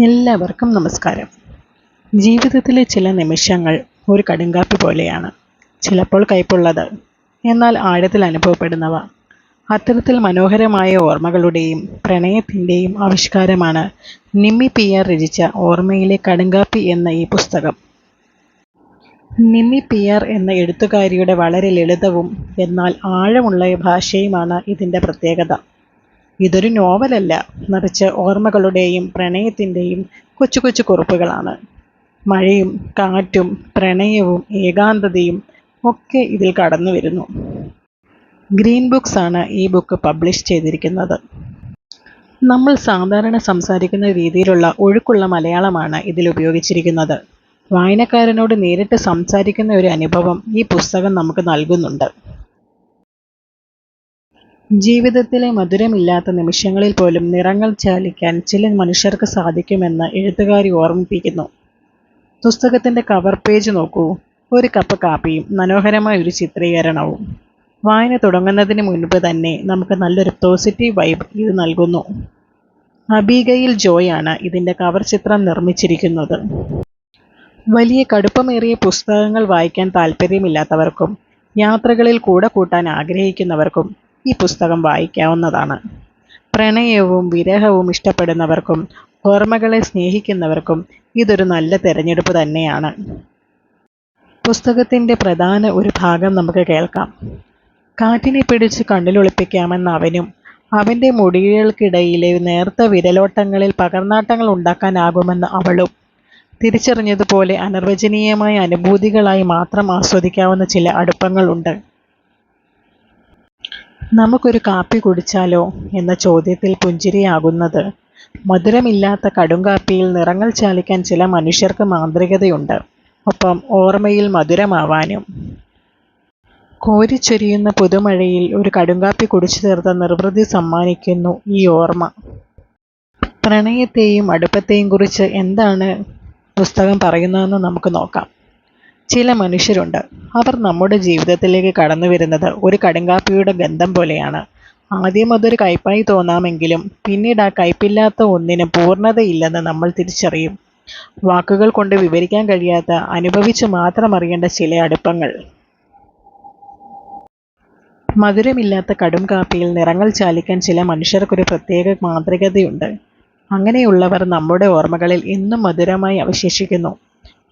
എല്ലാവർക്കും നമസ്കാരം. ജീവിതത്തിലെ ചില നിമിഷങ്ങൾ ഒരു കടുങ്കാപ്പി പോലെയാണ്. ചിലപ്പോൾ കയ്പുള്ളത്, എന്നാൽ ആഴത്തിൽ അനുഭവപ്പെടുന്നവ. അത്തരത്തിൽ മനോഹരമായ ഓർമ്മകളുടെയും പ്രണയത്തിൻ്റെയും ആവിഷ്കാരമാണ് നിമ്മി PR രചിച്ച ഓർമ്മയിലെ കടുങ്കാപ്പി എന്ന ഈ പുസ്തകം. നിമ്മി PR എന്ന എഴുത്തുകാരിയുടെ വളരെ ലളിതവും എന്നാൽ ആഴമുള്ള ഭാഷയുമാണ് ഇതിൻ്റെ പ്രത്യേകത. ഇതൊരു നോവലല്ല, മറിച്ച് ഓർമ്മകളുടെയും പ്രണയത്തിൻ്റെയും കൊച്ചു കൊച്ചു കുറിപ്പുകളാണ്. മഴയും കാറ്റും പ്രണയവും ഏകാന്തതയും ഒക്കെ ഇതിൽ കടന്നു വരുന്നു. ഗ്രീൻ ബുക്സ് ആണ് ഈ ബുക്ക് പബ്ലിഷ് ചെയ്തിരിക്കുന്നത്. നമ്മൾ സാധാരണ സംസാരിക്കുന്ന രീതിയിലുള്ള ഒഴുക്കുള്ള മലയാളമാണ് ഇതിൽ ഉപയോഗിച്ചിരിക്കുന്നത്. വായനക്കാരനോട് നേരിട്ട് സംസാരിക്കുന്ന ഒരു അനുഭവം ഈ പുസ്തകം നമുക്ക് നൽകുന്നുണ്ട്. ജീവിതത്തിലെ മധുരമില്ലാത്ത നിമിഷങ്ങളിൽ പോലും നിറങ്ങൾ ചാലിക്കാൻ ചില മനുഷ്യർക്ക് സാധിക്കുമെന്ന് എഴുത്തുകാരി ഓർമ്മിപ്പിക്കുന്നു. പുസ്തകത്തിൻ്റെ കവർ പേജ് നോക്കൂ. ഒരു കപ്പ് കാപ്പിയും മനോഹരമായ ഒരു ചിത്രീകരണവും. വായന തുടങ്ങുന്നതിന് മുൻപ് തന്നെ നമുക്ക് നല്ലൊരു പോസിറ്റീവ് വൈബ് ഇത് നൽകുന്നു. അബിഗയിൽ ജോയ് ആണ് ഇതിൻ്റെ കവർ ചിത്രം നിർമ്മിച്ചിരിക്കുന്നത്. വലിയ കടുപ്പമേറിയ പുസ്തകങ്ങൾ വായിക്കാൻ താല്പര്യമില്ലാത്തവർക്കും യാത്രകളിൽ കൂടെ കൂട്ടാൻ ആഗ്രഹിക്കുന്നവർക്കും ഈ പുസ്തകം വായിക്കാവുന്നതാണ്. പ്രണയവും വിരഹവും ഇഷ്ടപ്പെടുന്നവർക്കും ഓർമ്മകളെ സ്നേഹിക്കുന്നവർക്കും ഇതൊരു നല്ല തിരഞ്ഞെടുപ്പ് തന്നെയാണ്. പുസ്തകത്തിൻ്റെ പ്രധാന ഒരു ഭാഗം നമുക്ക് കേൾക്കാം. കാറ്റിനെ പിടിച്ച് കണ്ണിലൊളിപ്പിക്കാമെന്ന് അവനും അവൻ്റെ മുടികൾക്കിടയിലെ നേർത്ത വിരലോട്ടങ്ങളിൽ പകർന്നാട്ടങ്ങൾ ഉണ്ടാക്കാനാകുമെന്ന് അവളും തിരിച്ചറിഞ്ഞതുപോലെ അനിർവചനീയമായ അനുഭൂതികളായി മാത്രം ആസ്വദിക്കാവുന്ന ചില അടുപ്പങ്ങളുണ്ട്. നമുക്കൊരു കാപ്പി കുടിച്ചാലോ എന്ന ചോദ്യത്തിൽ പുഞ്ചിരിയാകുന്നത് മധുരമില്ലാത്ത കടുങ്കാപ്പിയിൽ നിറങ്ങൾ ചാലിക്കാൻ ചില മനുഷ്യർക്ക് മാന്ത്രികതയുണ്ട്. ഒപ്പം ഓർമ്മയിൽ മധുരമാവാനും. കോരിച്ചൊരിയുന്ന പുതുമഴയിൽ ഒരു കടുങ്കാപ്പി കുടിച്ചു തീർത്ത നിർവൃതി സമ്മാനിക്കുന്നു ഈ ഓർമ്മ. പ്രണയത്തെയും അടുപ്പത്തെയും കുറിച്ച് എന്താണ് പുസ്തകം പറയുന്നതെന്ന് നമുക്ക് നോക്കാം. ചില മനുഷ്യരുണ്ട്, അവർ നമ്മുടെ ജീവിതത്തിലേക്ക് കടന്നു വരുന്നത് ഒരു കടുങ്കാപ്പിയുടെ ഗന്ധം പോലെയാണ്. ആദ്യം അതൊരു കയ്പായി തോന്നാമെങ്കിലും പിന്നീട് ആ കയ്പില്ലാത്ത ഒന്നിന് പൂർണ്ണതയില്ലെന്ന് നമ്മൾ തിരിച്ചറിയും. വാക്കുകൾ കൊണ്ട് വിവരിക്കാൻ കഴിയാത്ത, അനുഭവിച്ച് മാത്രം അറിയേണ്ട ചില അടുപ്പങ്ങൾ. മധുരമില്ലാത്ത കടും കാപ്പിയിൽ നിറങ്ങൾ ചാലിക്കാൻ ചില മനുഷ്യർക്കൊരു പ്രത്യേക മാന്ത്രികതയുണ്ട്. അങ്ങനെയുള്ളവർ നമ്മുടെ ഓർമ്മകളിൽ എന്നും മധുരമായി അവശേഷിക്കുന്നു.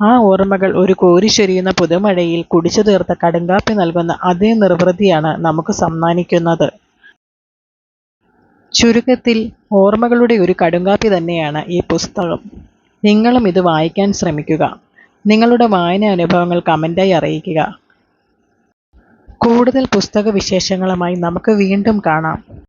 ആ ഓർമ്മകൾ ഒരു കോരിച്ചൊരിയുന്ന പുതുമഴയിൽ കുടിച്ചു തീർത്ത കടുങ്കാപ്പി നൽകുന്ന അതേ നിർവൃതിയാണ് നമുക്ക് സമ്മാനിക്കുന്നത്. ചുരുക്കത്തിൽ ഓർമ്മകളുടെ ഒരു കടുങ്കാപ്പി തന്നെയാണ് ഈ പുസ്തകം. നിങ്ങളും ഇത് വായിക്കാൻ ശ്രമിക്കുക. നിങ്ങളുടെ വായന അനുഭവങ്ങൾ കമൻ്റായി അറിയിക്കുക. കൂടുതൽ പുസ്തക വിശേഷങ്ങളുമായി നമുക്ക് വീണ്ടും കാണാം.